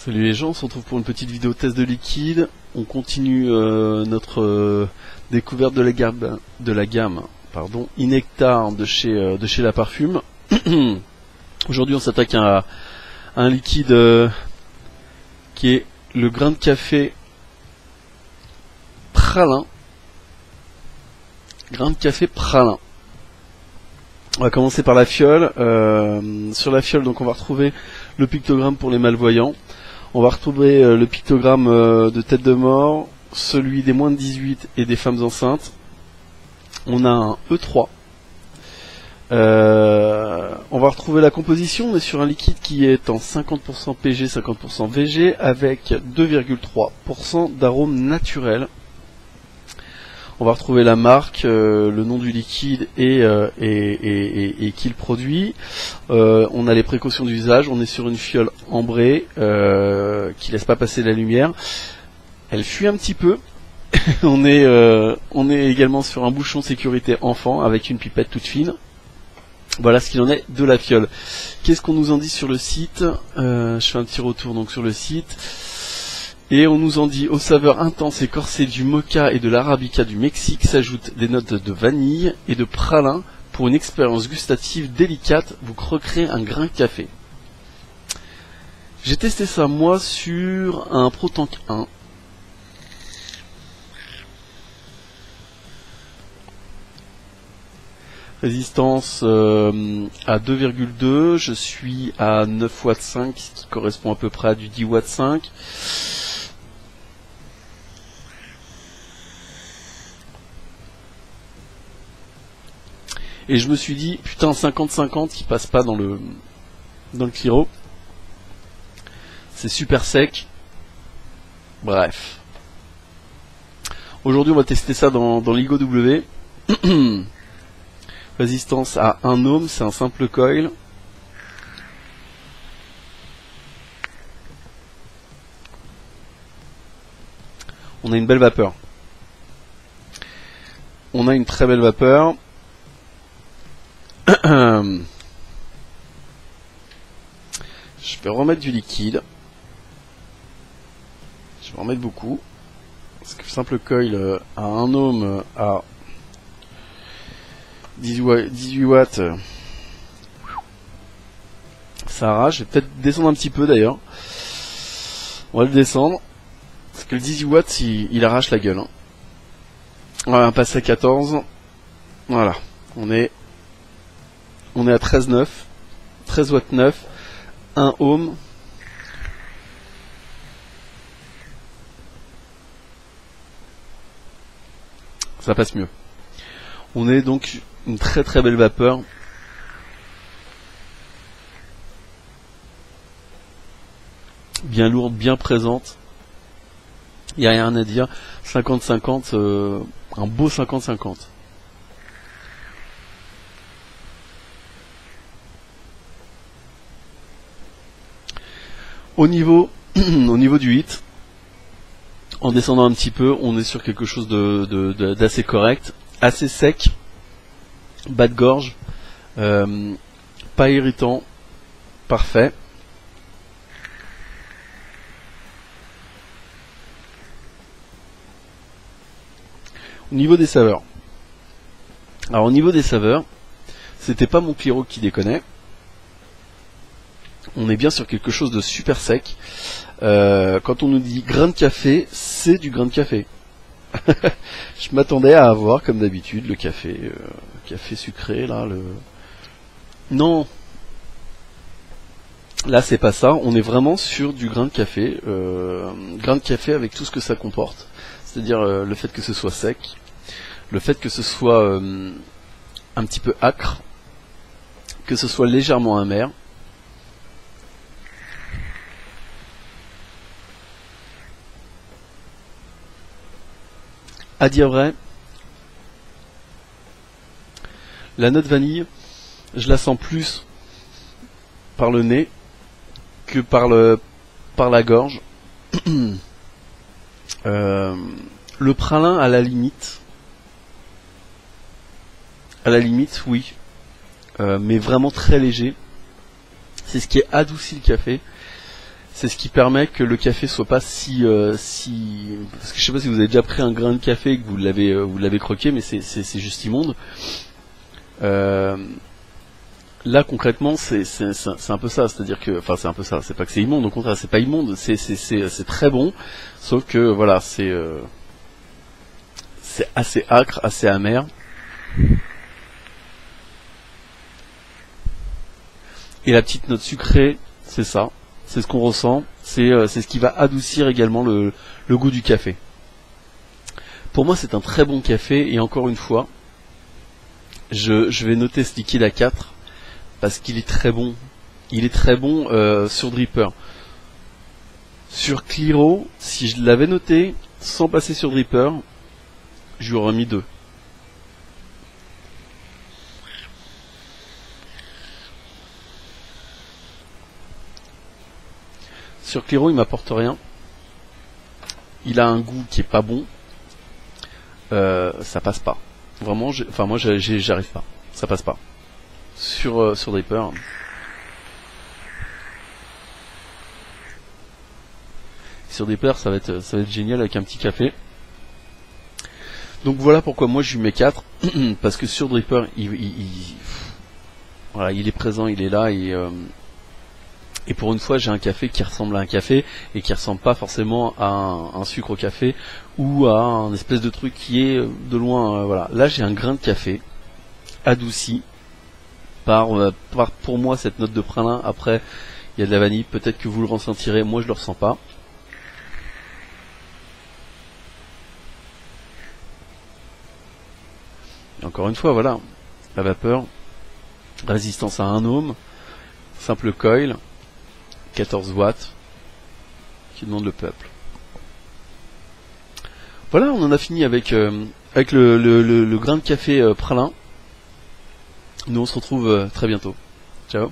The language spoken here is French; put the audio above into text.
Salut les gens, on se retrouve pour une petite vidéo test de liquide. On continue notre découverte de la gamme Inectar de chez La Parfume. Aujourd'hui on s'attaque à un liquide qui est le grain de café pralin. Grain de café pralin. On va commencer par la fiole. Sur la fiole, donc on va retrouver le pictogramme pour les malvoyants. On va retrouver le pictogramme de tête de mort, celui des moins de 18 et des femmes enceintes. On a un E3. On va retrouver la composition. On est sur un liquide qui est en 50% PG, 50% VG, avec 2,3% d'arôme naturel. On va retrouver la marque, le nom du liquide et qui le produit. On a les précautions d'usage. On est sur une fiole ambrée qui laisse pas passer la lumière. Elle fuit un petit peu. on est également sur un bouchon sécurité enfant avec une pipette toute fine. Voilà ce qu'il en est de la fiole. Qu'est-ce qu'on nous en dit sur le site? Je fais un petit retour donc sur le site. Et on nous en dit: aux saveurs intenses et corsées du mocha et de l'arabica du Mexique s'ajoutent des notes de vanille et de pralin pour une expérience gustative délicate. Vous croquerez un grain de café. J'ai testé ça moi sur un ProTank 1. Résistance à 2,2. Je suis à 9 watts 5, ce qui correspond à peu près à du 10 watts 5. Et je me suis dit, putain, 50-50 qui passe pas dans le Cliro. C'est super sec. Bref. Aujourd'hui, on va tester ça dans l'Igo W. Résistance à 1 ohm, c'est un simple coil. On a une belle vapeur. On a une très belle vapeur. Je vais remettre du liquide. Je vais remettre beaucoup. Parce que le simple coil à 1 ohm à 18 watts, ça arrache. Je vais peut-être descendre un petit peu d'ailleurs. On va le descendre. Parce que le 18 watts il arrache la gueule. On va passer à 14. Voilà. On est à 13,9, 13 watts 9, 1 ohm. Ça passe mieux. On est donc une très très belle vapeur. Bien lourde, bien présente. Il n'y a rien à dire. 50-50, un beau 50-50. Au niveau du hit, en descendant un petit peu, on est sur quelque chose d'assez correct, assez sec, bas de gorge, pas irritant, parfait. Au niveau des saveurs, alors au niveau des saveurs, c'était pas mon Cliro qui déconnait. On est bien sur quelque chose de super sec. Quand on nous dit grain de café, c'est du grain de café. Je m'attendais à avoir, comme d'habitude, le café sucré, là, Non. Là, c'est pas ça. On est vraiment sur du grain de café. Grain de café avec tout ce que ça comporte. C'est-à-dire le fait que ce soit sec, le fait que ce soit un petit peu âcre, que ce soit légèrement amer. À dire vrai, la note vanille, je la sens plus par le nez que par la gorge. Le pralin à la limite, oui, mais vraiment très léger. C'est ce qui adoucit le café. c'est ce qui permet que le café soit pas si parce que je sais pas si vous avez déjà pris un grain de café et que vous l'avez croqué, mais c'est juste immonde. Là concrètement c'est un peu ça, c'est-à-dire que, enfin c'est un peu ça, c'est pas que c'est immonde, au contraire c'est pas immonde, c'est très bon, sauf que voilà c'est assez âcre, assez amer. Et la petite note sucrée, c'est ça, c'est ce qu'on ressent, c'est ce qui va adoucir également le goût du café. Pour moi c'est un très bon café, et encore une fois, je vais noter ce liquide à 4, parce qu'il est très bon. Il est très bon sur Dripper. Sur Cliro, si je l'avais noté sans passer sur Dripper, je lui aurais mis 2. Sur Cliro, il m'apporte rien. Il a un goût qui est pas bon. Ça passe pas. Vraiment, moi j'arrive pas. Ça passe pas. Sur Dripper. Sur Dripper, ça va être génial avec un petit café. Donc voilà pourquoi moi je lui mets 4. Parce que sur Dripper, voilà, il est présent, il est là, et pour une fois j'ai un café qui ressemble à un café et qui ressemble pas forcément à un sucre au café ou à un espèce de truc qui est de loin. Voilà. Là j'ai un grain de café adouci par pour moi cette note de pralin. Après il y a de la vanille, peut-être que vous le ressentirez, moi je le ressens pas. Et encore une fois, voilà, la vapeur, résistance à 1 ohm, simple coil, 14 watts, qui demande le peuple. Voilà, on en a fini avec le grain de café pralin. Nous on se retrouve très bientôt. Ciao.